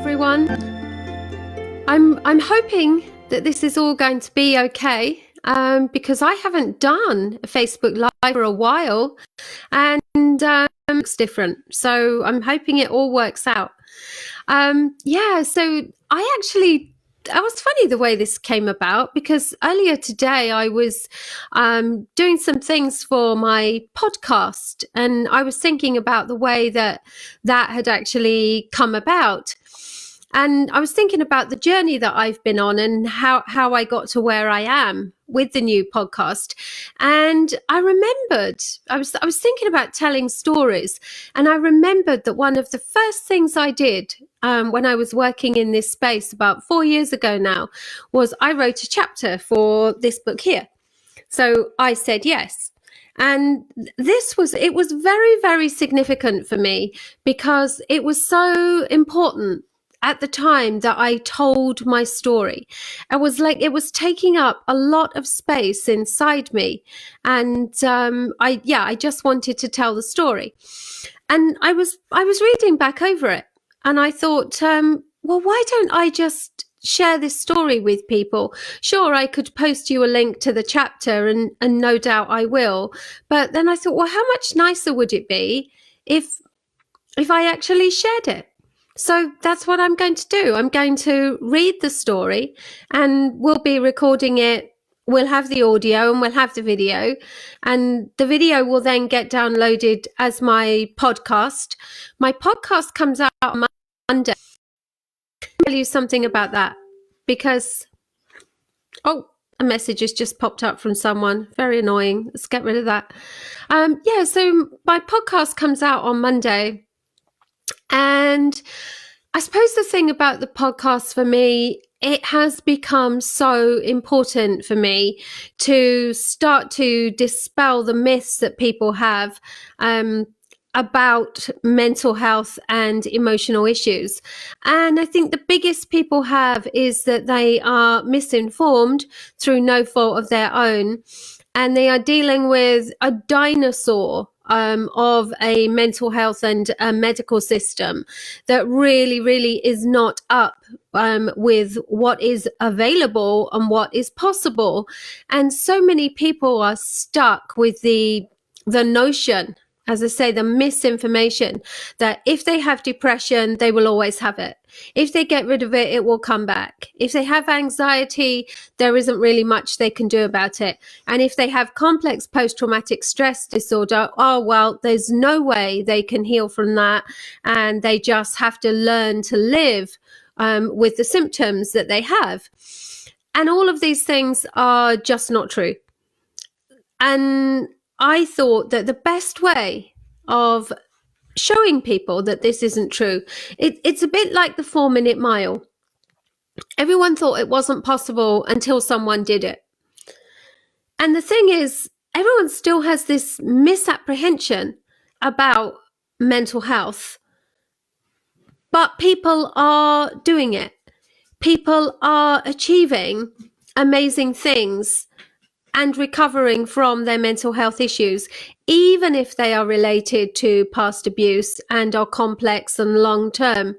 everyone. I'm hoping that this is all going to be okay, because I haven't done a Facebook Live for a while, and it's different. So I'm hoping it all works out. So that was funny the way this came about, because earlier today I was doing some things for my podcast, and I was thinking about the way that had actually come about. And I was thinking about the journey that I've been on and how I got to where I am with the new podcast. And I remembered, I was thinking about telling stories. And I remembered that one of the first things I did when I was working in this space about 4 years ago now was I wrote a chapter for this book here. So I said yes. And it was very, very significant for me, because it was so important at the time that I told my story. It was taking up a lot of space inside me. And I just wanted to tell the story. And I was reading back over it, and I thought, well, why don't I just share this story with people? Sure, I could post you a link to the chapter, and no doubt I will. But then I thought, well, how much nicer would it be if I actually shared it? So that's what I'm going to do. I'm going to read the story, and we'll be recording it. We'll have the audio and we'll have the video, and the video will then get downloaded as my podcast. My podcast comes out on Monday. I'll tell you something about that, because, a message has just popped up from someone. Very annoying. Let's get rid of that. So my podcast comes out on Monday. And I suppose the thing about the podcast for me, it has become so important for me to start to dispel the myths that people have about mental health and emotional issues. And I think the biggest people have is that they are misinformed through no fault of their own. And they are dealing with a dinosaur of a mental health and a medical system that really, really is not up with what is available and what is possible. And so many people are stuck with the notion, as I say, the misinformation that if they have depression, they will always have it. If they get rid of it, it will come back. If they have anxiety, there isn't really much they can do about it. And if they have complex post-traumatic stress disorder, there's no way they can heal from that. And they just have to learn to live with the symptoms that they have. And all of these things are just not true. And I thought that the best way of showing people that this isn't true, it's a bit like the 4-minute mile. Everyone thought it wasn't possible until someone did it. And the thing is, everyone still has this misapprehension about mental health, but people are doing it. People are achieving amazing things and recovering from their mental health issues, even if they are related to past abuse and are complex and long-term.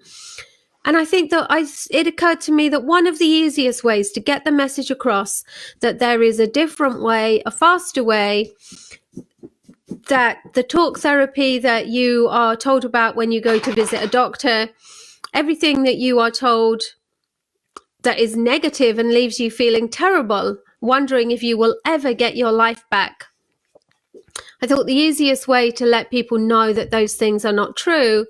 And I think that it occurred to me that one of the easiest ways to get the message across that there is a different way, a faster way, that the talk therapy that you are told about when you go to visit a doctor, everything that you are told that is negative and leaves you feeling terrible, wondering if you will ever get your life back. I thought the easiest way to let people know that those things are not true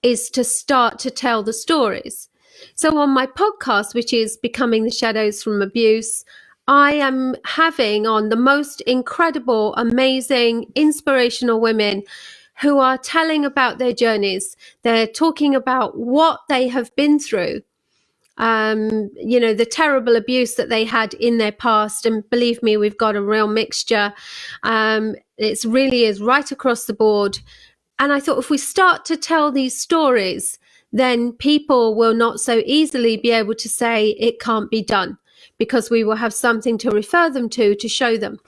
is to start to tell the stories. So on my podcast, which is Becoming the Shadows from Abuse, I am having on the most incredible, amazing, inspirational women who are telling about their journeys. They're talking about what they have been through. The terrible abuse that they had in their past. And believe me, we've got a real mixture. It really is right across the board. And I thought if we start to tell these stories, then people will not so easily be able to say it can't be done, because we will have something to refer them to show them.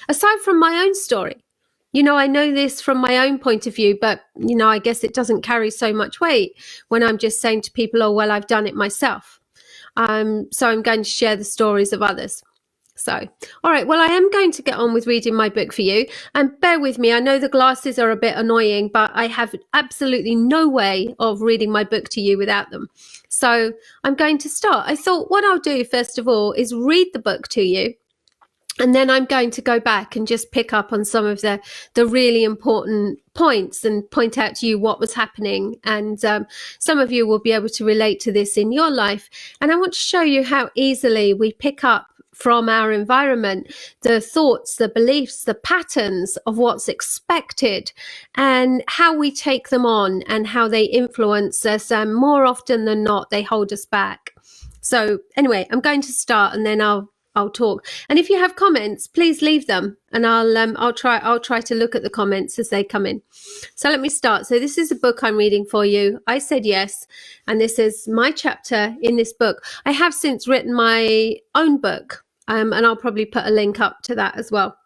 Aside from my own story, I know this from my own point of view, but, I guess it doesn't carry so much weight when I'm just saying to people, oh, well, I've done it myself. So I'm going to share the stories of others. So, all right, well, I am going to get on with reading my book for you. And bear with me, I know the glasses are a bit annoying, but I have absolutely no way of reading my book to you without them. So I'm going to start. I thought what I'll do, first of all, is read the book to you. And then I'm going to go back and just pick up on some of the really important points and point out to you what was happening. And some of you will be able to relate to this in your life. And I want to show you how easily we pick up from our environment the thoughts, the beliefs, the patterns of what's expected, and how we take them on and how they influence us. And more often than not, they hold us back. So anyway, I'm going to start, and then I'll talk. And if you have comments, please leave them, and I'll try to look at the comments as they come in. So let me start. So this is a book I'm reading for you. I Said Yes, and this is my chapter in this book. I have since written my own book, and I'll probably put a link up to that as well.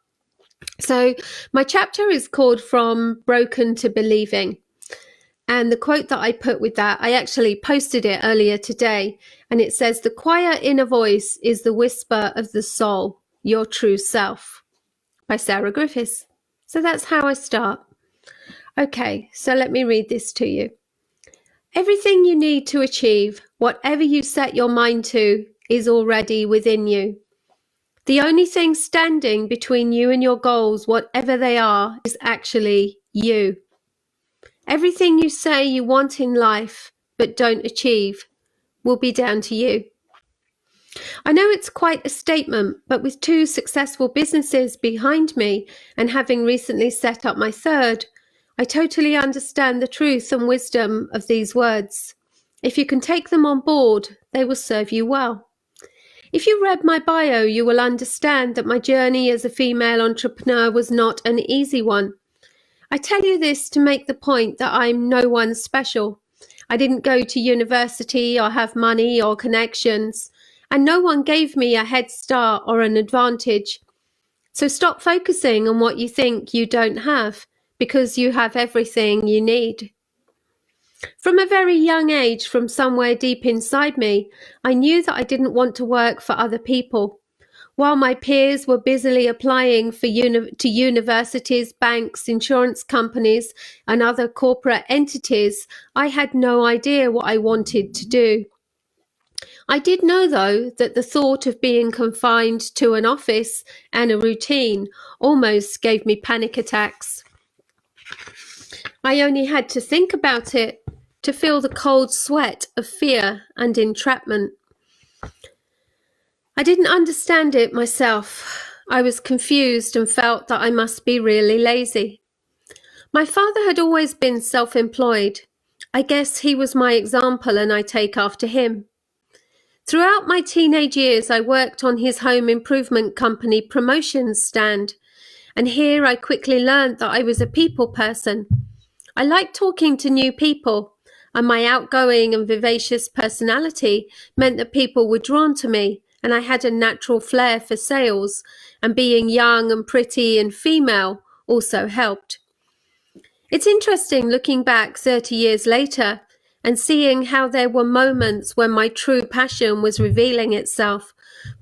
So my chapter is called From Broken to Believing. And the quote that I put with that, I actually posted it earlier today, and it says, "The quiet inner voice is the whisper of the soul, your true self," by Sarah Griffiths. So that's how I start. Okay, so let me read this to you. Everything you need to achieve, whatever you set your mind to, is already within you. The only thing standing between you and your goals, whatever they are, is actually you. Everything you say you want in life but don't achieve will be down to you. I know it's quite a statement, but with 2 successful businesses behind me and having recently set up my third, I totally understand the truth and wisdom of these words. If you can take them on board, they will serve you well. If you read my bio, you will understand that my journey as a female entrepreneur was not an easy one. I tell you this to make the point that I'm no one special. I didn't go to university or have money or connections, and no one gave me a head start or an advantage. So stop focusing on what you think you don't have, because you have everything you need. From a very young age, from somewhere deep inside me, I knew that I didn't want to work for other people. While my peers were busily applying to universities, banks, insurance companies, and other corporate entities, I had no idea what I wanted to do. I did know, though, that the thought of being confined to an office and a routine almost gave me panic attacks. I only had to think about it to feel the cold sweat of fear and entrapment. I didn't understand it myself. I was confused and felt that I must be really lazy. My father had always been self-employed. I guess he was my example, and I take after him. Throughout my teenage years, I worked on his home improvement company promotions stand, and here I quickly learned that I was a people person. I liked talking to new people, and my outgoing and vivacious personality meant that people were drawn to me, and I had a natural flair for sales, and being young and pretty and female also helped. It's interesting looking back 30 years later and seeing how there were moments when my true passion was revealing itself,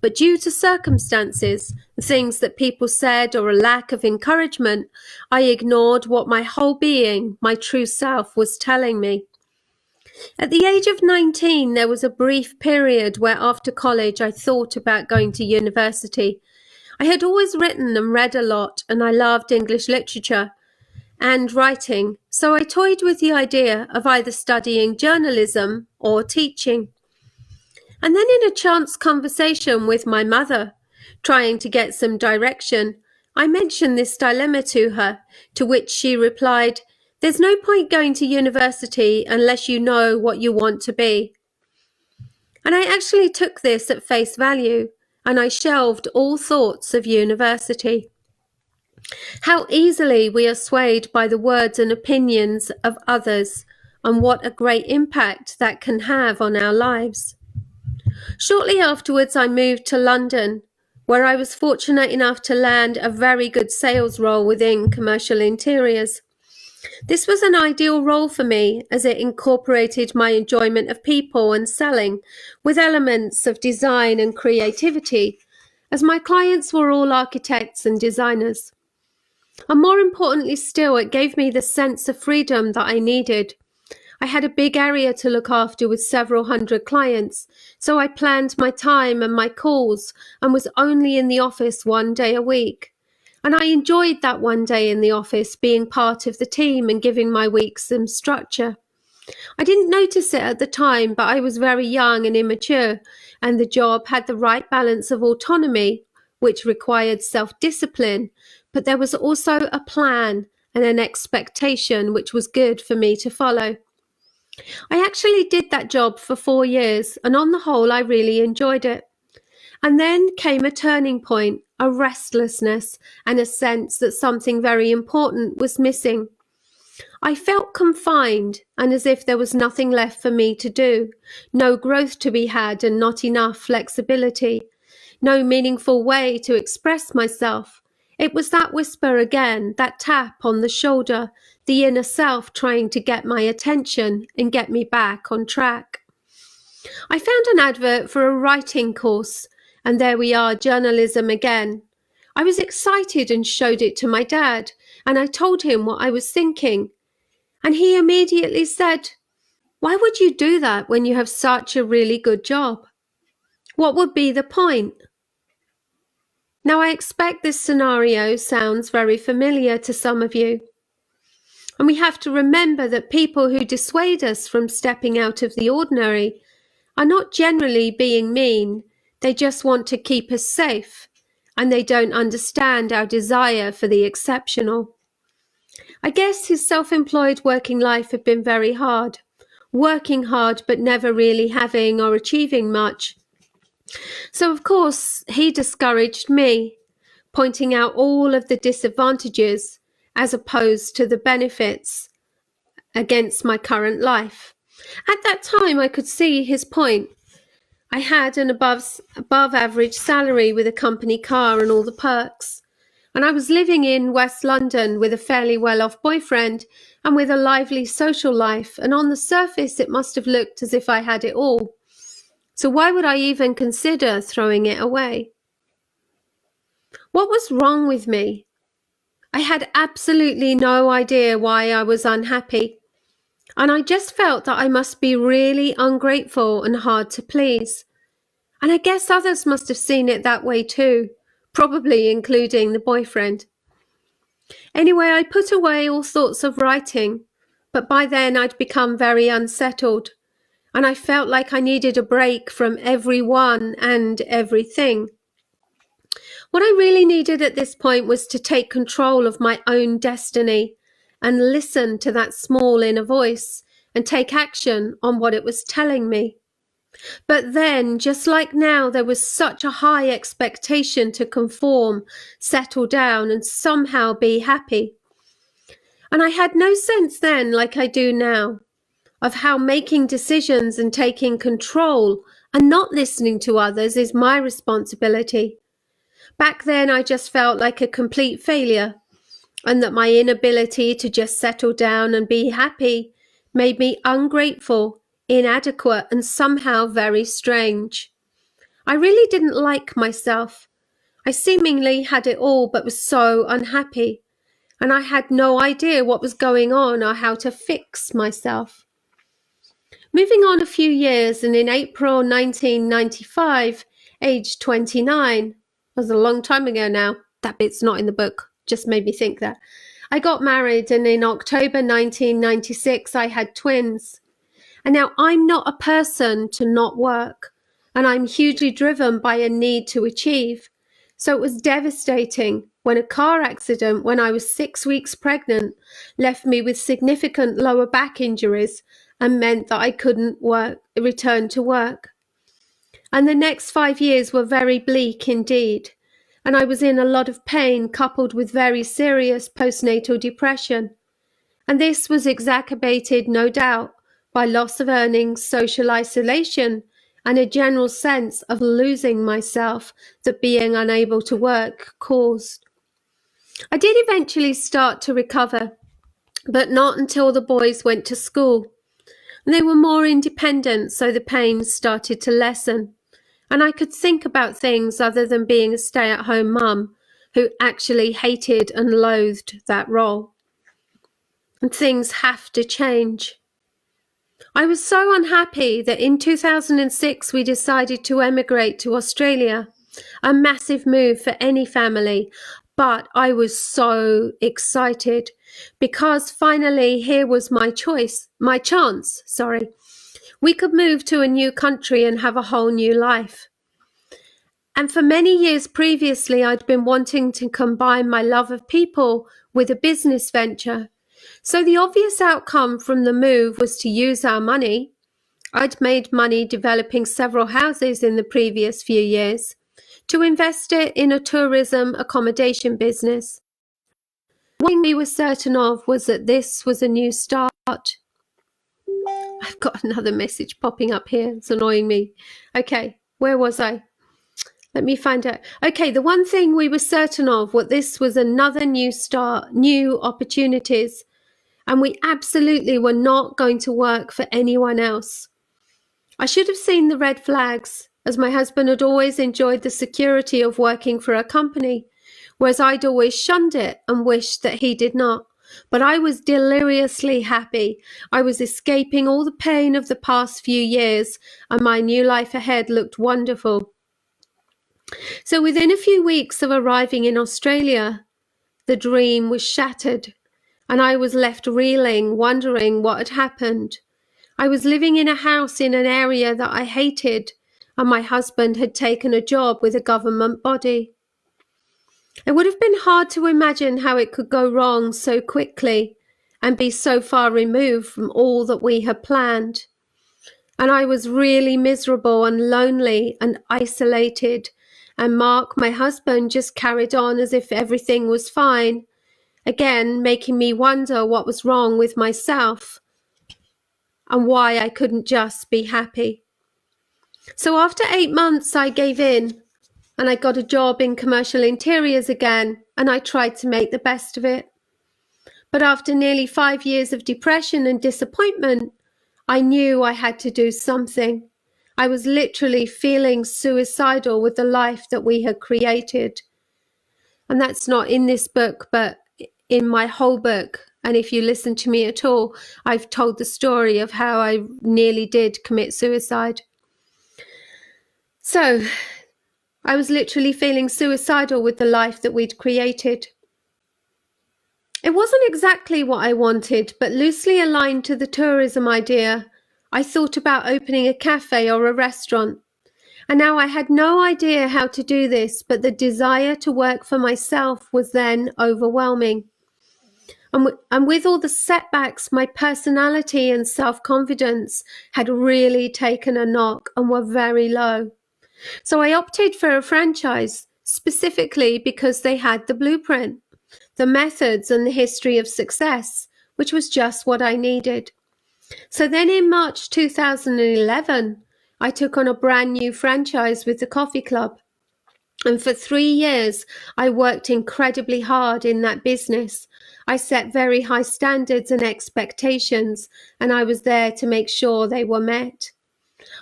but due to circumstances, things that people said, or a lack of encouragement, I ignored what my whole being, my true self, was telling me. At the age of 19, there was a brief period where after college I thought about going to university. I had always written and read a lot, and I loved English literature and writing, so I toyed with the idea of either studying journalism or teaching. And then in a chance conversation with my mother, trying to get some direction, I mentioned this dilemma to her, to which she replied, "There's no point going to university unless you know what you want to be." And I actually took this at face value, and I shelved all thoughts of university. How easily we are swayed by the words and opinions of others, and what a great impact that can have on our lives. Shortly afterwards, I moved to London, where I was fortunate enough to land a very good sales role within commercial interiors. This was an ideal role for me as it incorporated my enjoyment of people and selling with elements of design and creativity, as my clients were all architects and designers. And more importantly still, it gave me the sense of freedom that I needed. I had a big area to look after with several hundred clients, so I planned my time and my calls and was only in the office 1 day a week. And I enjoyed that 1 day in the office, being part of the team and giving my week some structure. I didn't notice it at the time, but I was very young and immature, and the job had the right balance of autonomy, which required self-discipline, but there was also a plan and an expectation which was good for me to follow. I actually did that job for 4 years, and on the whole, I really enjoyed it. And then came a turning point, a restlessness, and a sense that something very important was missing. I felt confined and as if there was nothing left for me to do, no growth to be had and not enough flexibility, no meaningful way to express myself. It was that whisper again, that tap on the shoulder, the inner self trying to get my attention and get me back on track. I found an advert for a writing course, and there we are, journalism again. I was excited and showed it to my dad, and I told him what I was thinking. And he immediately said, "Why would you do that when you have such a really good job? What would be the point?" Now, I expect this scenario sounds very familiar to some of you. And we have to remember that people who dissuade us from stepping out of the ordinary are not generally being mean. They just want to keep us safe, and they don't understand our desire for the exceptional. I guess his self-employed working life had been very hard, working hard but never really having or achieving much. So, of course, he discouraged me, pointing out all of the disadvantages as opposed to the benefits against my current life. At that time, I could see his point. I had an above average salary with a company car and all the perks. And I was living in West London with a fairly well-off boyfriend and with a lively social life. And on the surface, it must have looked as if I had it all. So why would I even consider throwing it away? What was wrong with me? I had absolutely no idea why I was unhappy. And I just felt that I must be really ungrateful and hard to please. And I guess others must have seen it that way too, probably including the boyfriend. Anyway, I put away all thoughts of writing, but by then I'd become very unsettled, and I felt like I needed a break from everyone and everything. What I really needed at this point was to take control of my own destiny and listen to that small inner voice and take action on what it was telling me. But then, just like now, there was such a high expectation to conform, settle down, and somehow be happy. And I had no sense then, like I do now, of how making decisions and taking control and not listening to others is my responsibility. Back then, I just felt like a complete failure, and that my inability to just settle down and be happy made me ungrateful, inadequate, and somehow very strange. I really didn't like myself. I seemingly had it all but was so unhappy, and I had no idea what was going on or how to fix myself. Moving on a few years, and in April 1995, aged 29, that was a long time ago now, that bit's not in the book, just made me think that, I got married, and in October 1996 I had twins. And now I'm not a person to not work, and I'm hugely driven by a need to achieve. So it was devastating when a car accident when I was 6 weeks pregnant left me with significant lower back injuries and meant that I couldn't return to work. And the next 5 years were very bleak indeed, and I was in a lot of pain coupled with very serious postnatal depression. And this was exacerbated, no doubt, by loss of earnings, social isolation, and a general sense of losing myself that being unable to work caused. I did eventually start to recover, but not until the boys went to school. They were more independent, so the pain started to lessen, and I could think about things other than being a stay-at-home mum who actually hated and loathed that role. And things have to change. I was so unhappy that in 2006 we decided to emigrate to Australia, a massive move for any family, but I was so excited because finally here was my chance. We could move to a new country and have a whole new life. And for many years previously, I'd been wanting to combine my love of people with a business venture. So the obvious outcome from the move was to use our money. I'd made money developing several houses in the previous few years to invest it in a tourism accommodation business. One thing we were certain of was that this was a new start. I've got another message popping up here. It's annoying me. Okay, where was I? Let me find out. Okay, the one thing we were certain of was this was another new start, new opportunities, and we absolutely were not going to work for anyone else. I should have seen the red flags, as my husband had always enjoyed the security of working for a company, whereas I'd always shunned it and wished that he did not. But I was deliriously happy. I was escaping all the pain of the past few years, and my new life ahead looked wonderful. So within a few weeks of arriving in Australia, the dream was shattered, and I was left reeling, wondering what had happened. I was living in a house in an area that I hated, and my husband had taken a job with a government body. It would have been hard to imagine how it could go wrong so quickly and be so far removed from all that we had planned. And I was really miserable and lonely and isolated, and Mark, my husband, just carried on as if everything was fine, again making me wonder what was wrong with myself and why I couldn't just be happy. So after 8 months, I gave in and I got a job in commercial interiors again, and I tried to make the best of it. But after nearly 5 years of depression and disappointment, I knew I had to do something. I was literally feeling suicidal with the life that we had created. And that's not in this book, but in my whole book. And if you listen to me at all, I've told the story of how I nearly did commit suicide. So I was literally feeling suicidal with the life that we'd created. It wasn't exactly what I wanted, but loosely aligned to the tourism idea. I thought about opening a cafe or a restaurant. And now I had no idea how to do this, but the desire to work for myself was then overwhelming. And with all the setbacks, my personality and self-confidence had really taken a knock and were very low. So I opted for a franchise, specifically because they had the blueprint, the methods and the history of success, which was just what I needed. So then in March 2011, I took on a brand new franchise with the coffee club. And for 3 years, I worked incredibly hard in that business. I set very high standards and expectations, and I was there to make sure they were met.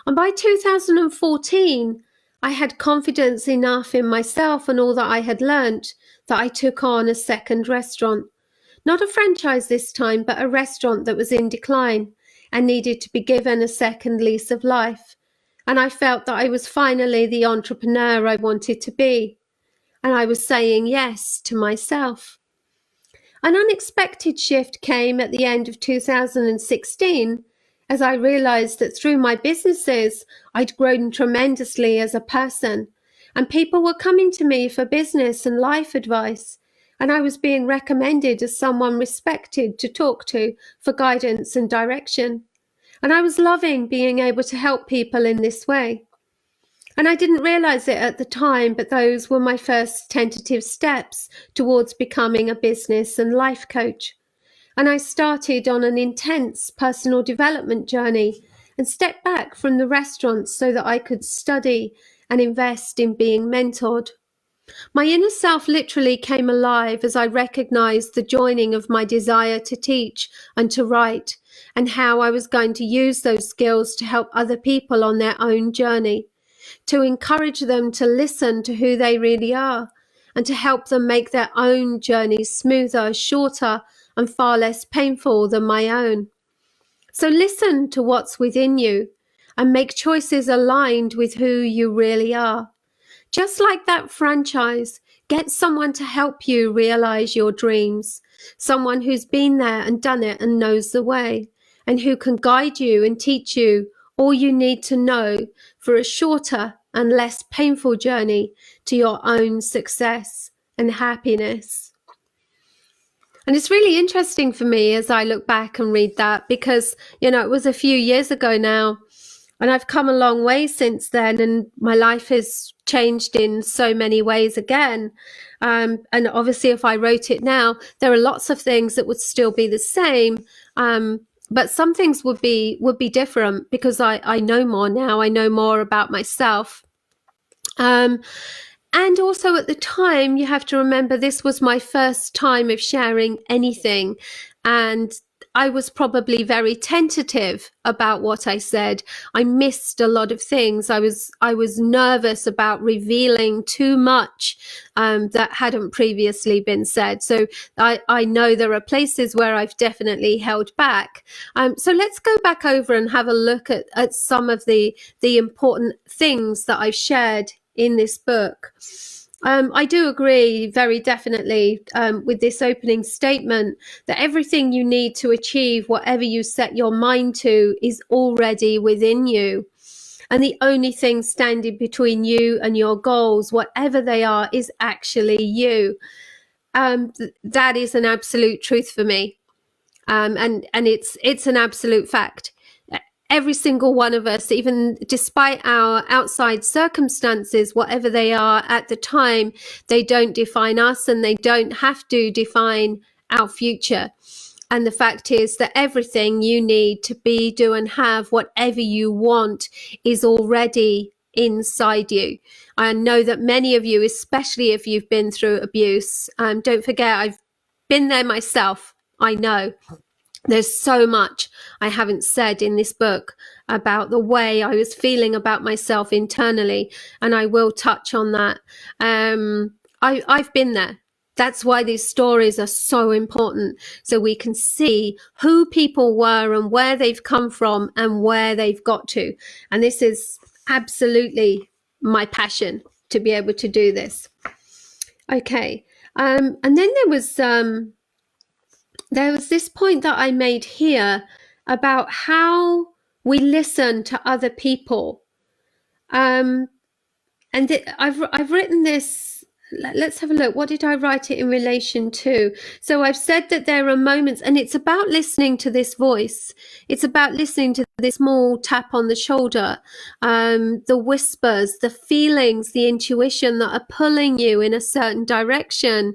And by 2014, I had confidence enough in myself and all that I had learnt that I took on a second restaurant. Not a franchise this time, but a restaurant that was in decline and needed to be given a second lease of life. And I felt that I was finally the entrepreneur I wanted to be. And I was saying yes to myself. An unexpected shift came at the end of 2016 as I realized that through my businesses, I'd grown tremendously as a person, and people were coming to me for business and life advice, and I was being recommended as someone respected to talk to for guidance and direction. And I was loving being able to help people in this way. And I didn't realize it at the time, but those were my first tentative steps towards becoming a business and life coach. And I started on an intense personal development journey and stepped back from the restaurants so that I could study and invest in being mentored. My inner self literally came alive as I recognized the joining of my desire to teach and to write, and how I was going to use those skills to help other people on their own journey, to encourage them to listen to who they really are, and to help them make their own journeys smoother, shorter, and far less painful than my own. So listen to what's within you and make choices aligned with who you really are. Just like that franchise, get someone to help you realize your dreams, someone who's been there and done it and knows the way, and who can guide you and teach you all you need to know for a shorter and less painful journey to your own success and happiness. And it's really interesting for me as I look back and read that, because, it was a few years ago now, and I've come a long way since then, and my life has changed in so many ways again. And obviously, if I wrote it now, there are lots of things that would still be the same. But some things would be different, because I know more now. I know more about myself. And also at the time, you have to remember, this was my first time of sharing anything. And I was probably very tentative about what I said. I missed a lot of things. I was nervous about revealing too much that hadn't previously been said. So I know there are places where I've definitely held back. So let's go back over and have a look at some of the important things that I've shared in this book. I do agree very definitely with this opening statement that everything you need to achieve whatever you set your mind to is already within you. And the only thing standing between you and your goals, whatever they are, is actually you. That is an absolute truth for me. And it's an absolute fact. Every single one of us, even despite our outside circumstances, whatever they are at the time, they don't define us, and they don't have to define our future. And the fact is that everything you need to be, do, and have whatever you want is already inside you. I know that many of you, especially if you've been through abuse, don't forget, I've been there myself. I know. There's so much I haven't said in this book about the way I was feeling about myself internally, and I will touch on that. I've been there. That's why these stories are so important, so we can see who people were and where they've come from and where they've got to. And this is absolutely my passion, to be able to do this. Okay. And then there was this point that I made here about how we listen to other people. And I've written this. Let's have a look. What did I write it in relation to? So I've said that there are moments, and it's about listening to this voice. It's about listening to this small tap on the shoulder, the whispers, the feelings, the intuition that are pulling you in a certain direction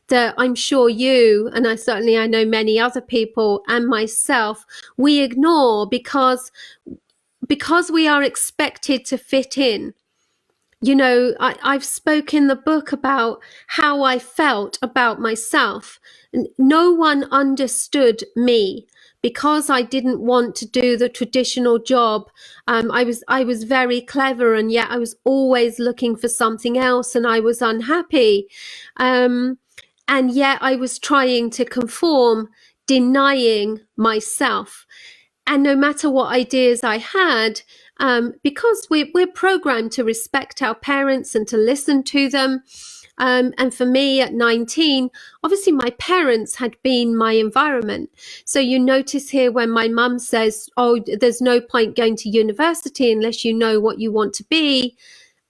that I'm sure you, and I know many other people and myself, we ignore because we are expected to fit in. I've spoken in the book about how I felt about myself. No one understood me because I didn't want to do the traditional job. I was very clever, and yet I was always looking for something else, and I was unhappy. And yet I was trying to conform, denying myself. And no matter what ideas I had, because we're programmed to respect our parents and to listen to them. And for me at 19, obviously my parents had been my environment. So you notice here when my mum says, oh, there's no point going to university unless you know what you want to be.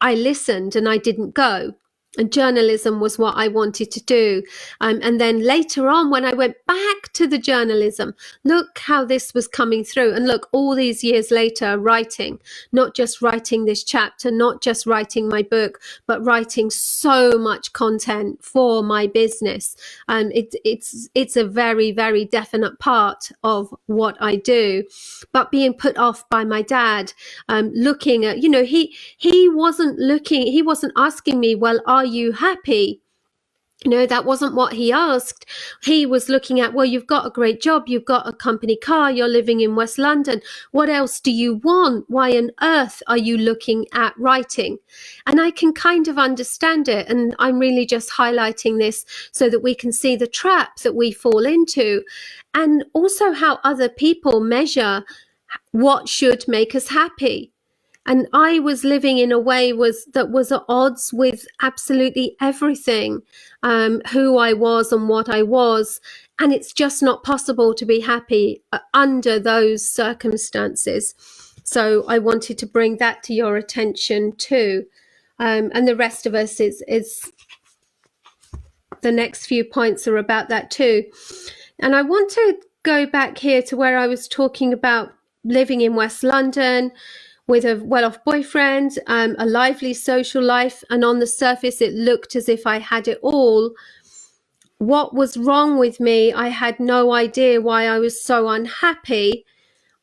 I listened and I didn't go. And journalism was what I wanted to do. And then later on, when I went back to the journalism, look how this was coming through. And look, all these years later, writing, not just writing this chapter, not just writing my book, but writing so much content for my business. It's a very, very definite part of what I do. But being put off by my dad, looking at, he wasn't asking me, well, are you happy? That wasn't what he asked. He was looking at, well, you've got a great job, you've got a company car, you're living in West London. What else do you want? Why on earth are you looking at writing? And I can kind of understand it. And I'm really just highlighting this so that we can see the trap that we fall into, and also how other people measure what should make us happy. And I was living in a way that was at odds with absolutely everything, who I was and what I was. And it's just not possible to be happy under those circumstances. So I wanted to bring that to your attention too. And the rest of us is the next few points are about that too. And I want to go back here to where I was talking about living in West London with a well-off boyfriend, a lively social life, and on the surface it looked as if I had it all. What was wrong with me? I had no idea why I was so unhappy.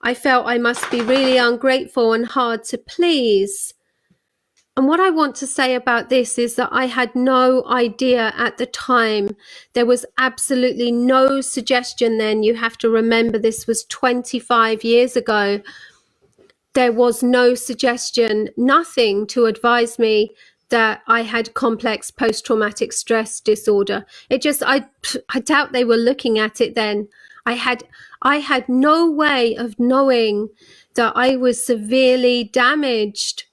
I felt I must be really ungrateful and hard to please. And what I want to say about this is that I had no idea at the time. There was absolutely no suggestion then. You have to remember this was 25 years ago. There was no suggestion, nothing to advise me that I had complex post-traumatic stress disorder. I doubt they were looking at it then. I had no way of knowing that I was severely damaged.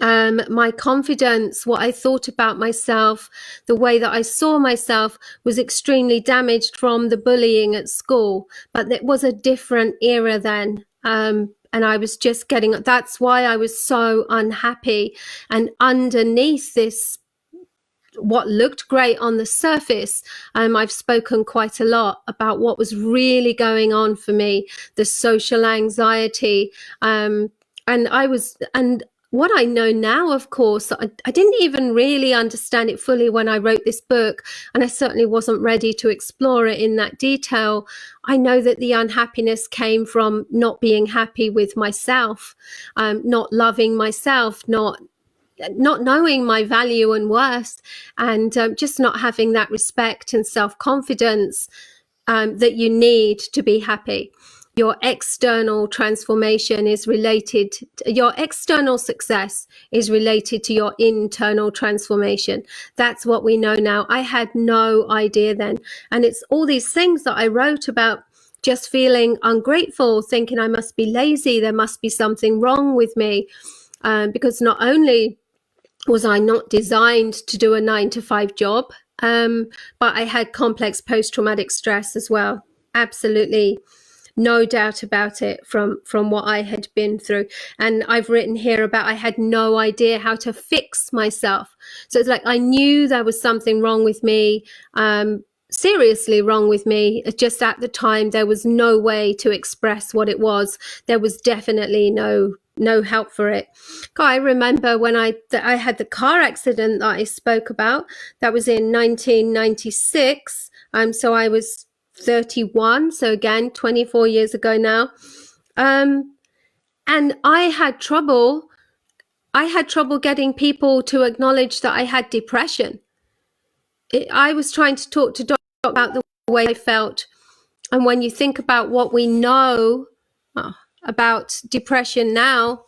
My confidence, what I thought about myself, the way that I saw myself was extremely damaged from the bullying at school. But it was a different era then. And I was just that's why I was so unhappy. And underneath this, what looked great on the surface, I've spoken quite a lot about what was really going on for me, the social anxiety. And what I know now, of course, I didn't even really understand it fully when I wrote this book, and I certainly wasn't ready to explore it in that detail. I know that the unhappiness came from not being happy with myself, not loving myself, not knowing my value and worth, and just not having that respect and self-confidence that you need to be happy. Your external transformation is related, your external success is related to your internal transformation. That's what we know now. I had no idea then. And it's all these things that I wrote about, just feeling ungrateful, thinking I must be lazy, there must be something wrong with me, because not only was I not designed to do a 9-to-5 job, but I had complex post-traumatic stress as well. Absolutely. No doubt about it from what I had been through. And I've written here about I had no idea how to fix myself. So it's like I knew there was something wrong with me, seriously wrong with me. Just at the time, there was no way to express what it was. There was definitely no help for it. I remember when I had the car accident that I spoke about. That was in 1996. So I was 31, so again 24 years ago now, and I had trouble getting people to acknowledge that I had depression. I was trying to talk to doctors about the way I felt, and when you think about what we know about depression now,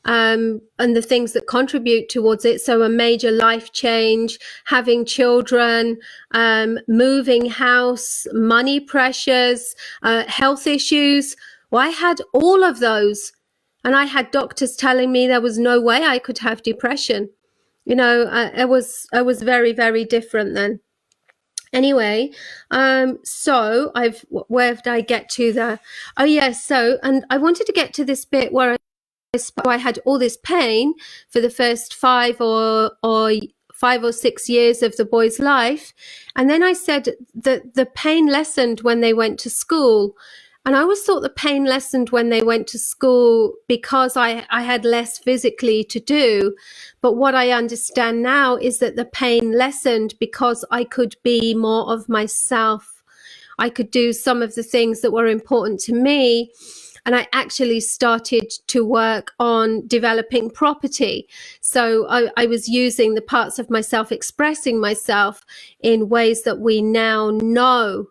and the things that contribute towards it. So a major life change, having children, moving house, money pressures, health issues. Well, I had all of those, and I had doctors telling me there was no way I could have depression. It was very, very different then. Anyway, so where did I get to there? Oh yes, and I wanted to get to this bit where I had all this pain for the first 5 or 5 or 6 years of the boy's life. And then I said that the pain lessened when they went to school. And I always thought the pain lessened when they went to school because I had less physically to do. But what I understand now is that the pain lessened because I could be more of myself. I could do some of the things that were important to me. And I actually started to work on developing property. So I was using the parts of myself, expressing myself in ways that we now know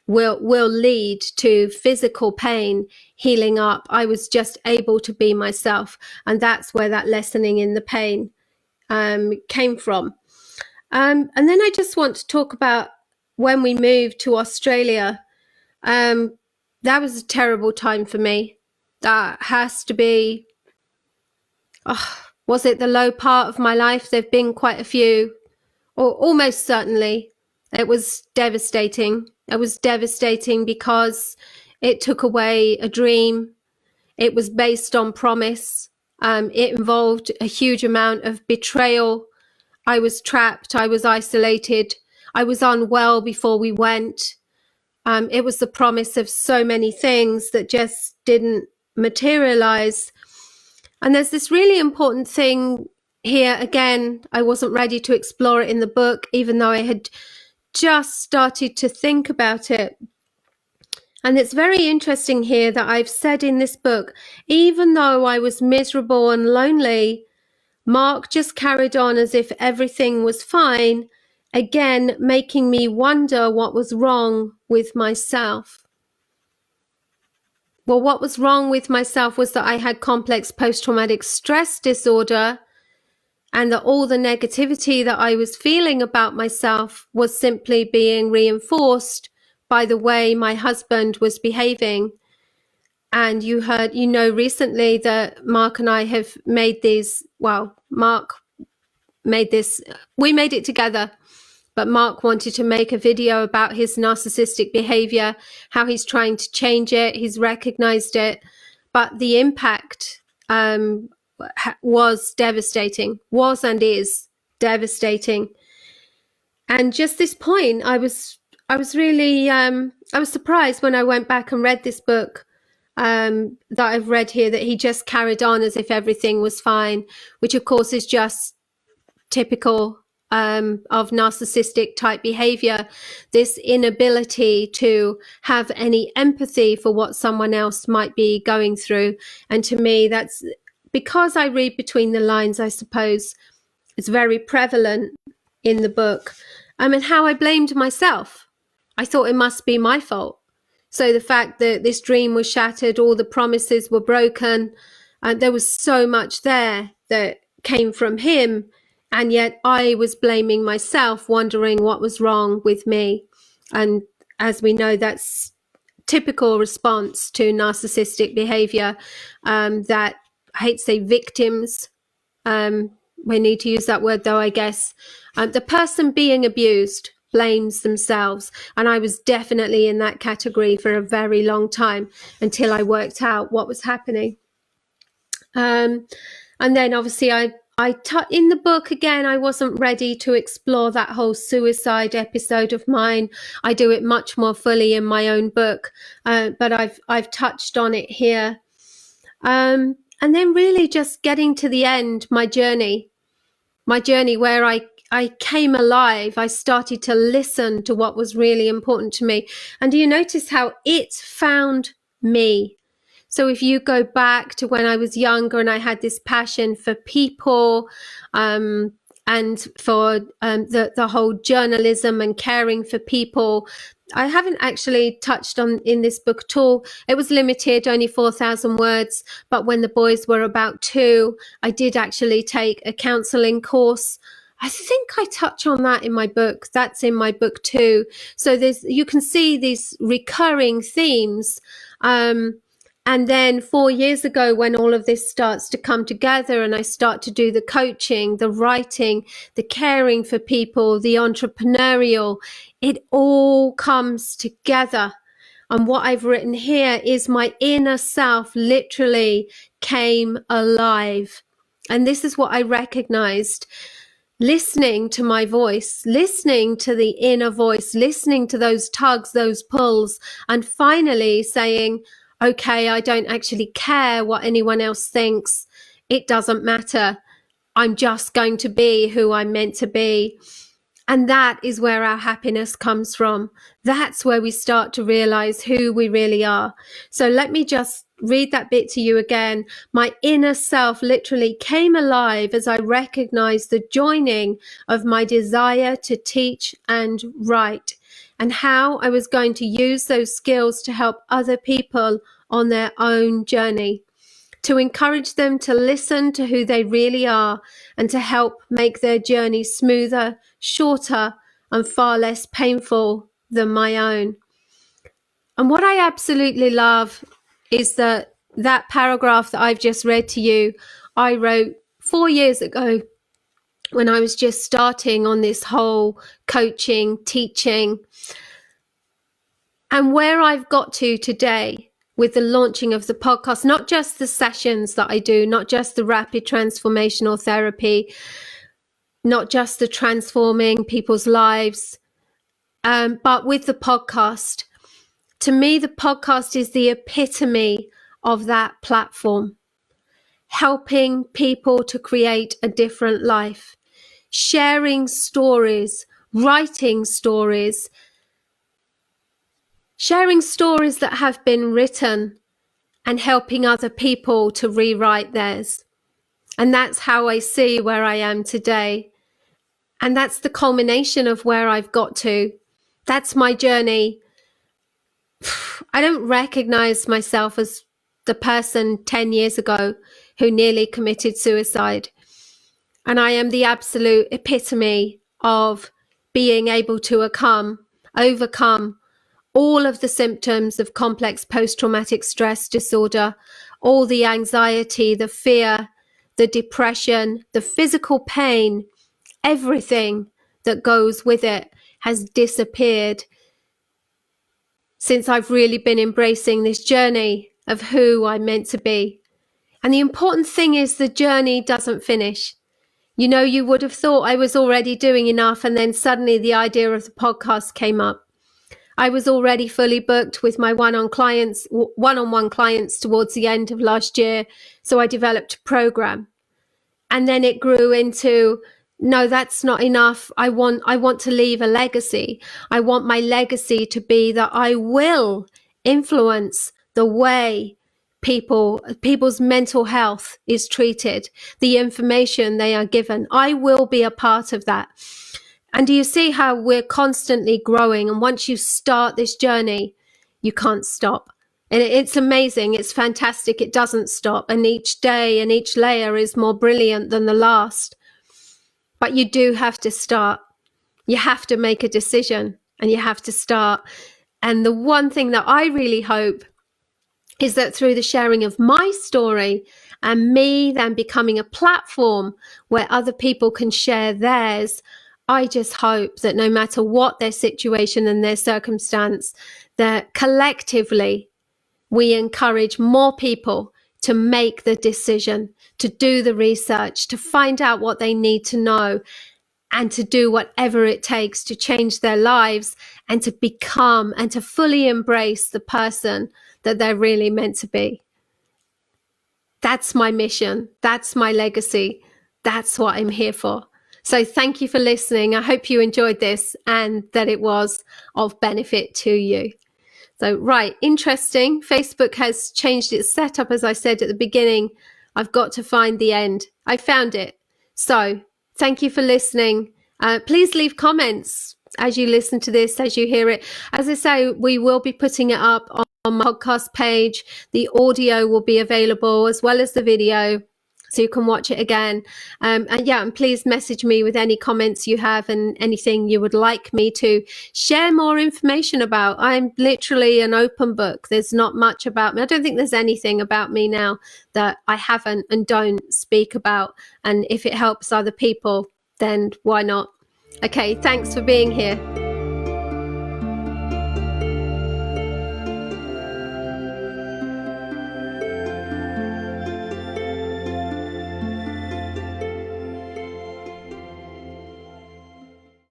will lead to physical pain healing up. I was just able to be myself. And that's where that lessening in the pain came from. And then I just want to talk about when we moved to Australia. That was a terrible time for me. That has to be, was it the low part of my life? There've been quite a few, or almost certainly. It was devastating. It was devastating because it took away a dream. It was based on promise. It involved a huge amount of betrayal. I was trapped. I was isolated. I was unwell before we went. It was the promise of so many things that just didn't materialize. And there's this really important thing here. Again, I wasn't ready to explore it in the book, even though I had just started to think about it. And it's very interesting here that I've said in this book, even though I was miserable and lonely, Mark just carried on as if everything was fine, again, making me wonder what was wrong with myself. Well, what was wrong with myself was that I had complex post-traumatic stress disorder, and that all the negativity that I was feeling about myself was simply being reinforced by the way my husband was behaving. And you know, recently that Mark and I have made these, well, Mark made this, we made it together, but Mark wanted to make a video about his narcissistic behavior, how he's trying to change it. He's recognized it, but the impact was devastating, was and is devastating. And just this point, I was really, I was surprised when I went back and read this book that I've read here, that he just carried on as if everything was fine, which of course is just typical of narcissistic type behavior, this inability to have any empathy for what someone else might be going through. And to me, that's because I read between the lines, I suppose. It's very prevalent in the book. And how I blamed myself. I thought it must be my fault. So the fact that this dream was shattered, all the promises were broken, and there was so much there that came from him. And yet I was blaming myself, wondering what was wrong with me. And as we know, that's typical response to narcissistic behavior, that I hate to say victims. We need to use that word though, I guess. The person being abused blames themselves. And I was definitely in that category for a very long time until I worked out what was happening. And then obviously in the book, again, I wasn't ready to explore that whole suicide episode of mine. I do it much more fully in my own book, but I've touched on it here. And then really just getting to the end, my journey where I came alive. I started to listen to what was really important to me. And do you notice how it found me? So if you go back to when I was younger and I had this passion for people, and for the whole journalism and caring for people, I haven't actually touched on in this book at all. It was limited, only 4,000 words. But when the boys were about 2, I did actually take a counseling course. I think I touch on that in my book. That's in my book too. So you can see these recurring themes. And then 4 years ago, when all of this starts to come together and I start to do the coaching, the writing, the caring for people, the entrepreneurial, it all comes together. And what I've written here is my inner self literally came alive. And this is what I recognized. listening to my voice, listening to the inner voice, listening to those tugs, those pulls, and finally saying, okay, I don't actually care what anyone else thinks. It doesn't matter. I'm just going to be who I'm meant to be. And that is where our happiness comes from. That's where we start to realize who we really are. So let me just read that bit to you again. My inner self literally came alive as I recognized the joining of my desire to teach and write, and how I was going to use those skills to help other people on their own journey, to encourage them to listen to who they really are and to help make their journey smoother, shorter, and far less painful than my own. And what I absolutely love is that paragraph that I've just read to you, I wrote 4 years ago when I was just starting on this whole coaching, teaching, and where I've got to today with the launching of the podcast, not just the sessions that I do, not just the rapid transformational therapy, not just the transforming people's lives, but with the podcast. To me, the podcast is the epitome of that platform, helping people to create a different life, sharing stories, writing stories, sharing stories that have been written and helping other people to rewrite theirs. And that's how I see where I am today. And that's the culmination of where I've got to. That's my journey. I don't recognize myself as the person 10 years ago who nearly committed suicide. And I am the absolute epitome of being able to overcome all of the symptoms of complex post-traumatic stress disorder, all the anxiety, the fear, the depression, the physical pain, everything that goes with it has disappeared since I've really been embracing this journey of who I'm meant to be. And the important thing is the journey doesn't finish. You know, you would have thought I was already doing enough, and then suddenly the idea of the podcast came up. I was already fully booked with my one-on-one clients towards the end of last year. So I developed a program, and then it grew into, no, that's not enough. I want to leave a legacy. I want my legacy to be that I will influence the way people's mental health is treated, the information they are given. I will be a part of that. And do you see how we're constantly growing? And once you start this journey, you can't stop. And it's amazing. It's fantastic. It doesn't stop. And each day and each layer is more brilliant than the last. But you do have to start. You have to make a decision and you have to start. And the one thing that I really hope is that through the sharing of my story and me then becoming a platform where other people can share theirs, I just hope that no matter what their situation and their circumstance, that collectively we encourage more people to make the decision, to do the research, to find out what they need to know, and to do whatever it takes to change their lives and to become and to fully embrace the person that they're really meant to be. That's my mission. That's my legacy. That's what I'm here for. So thank you for listening. I hope you enjoyed this and that it was of benefit to you. So, right, interesting. Facebook has changed its setup, as I said at the beginning. I've got to find the end. I found it. So thank you for listening. Please leave comments as you listen to this, as you hear it. As I say, we will be putting it up on my podcast page. The audio will be available as well as the video, so you can watch it again. And please message me with any comments you have and anything you would like me to share more information about. I'm literally an open book. There's not much about me. I don't think there's anything about me now that I haven't and don't speak about. And if it helps other people, then why not? Okay, thanks for being here.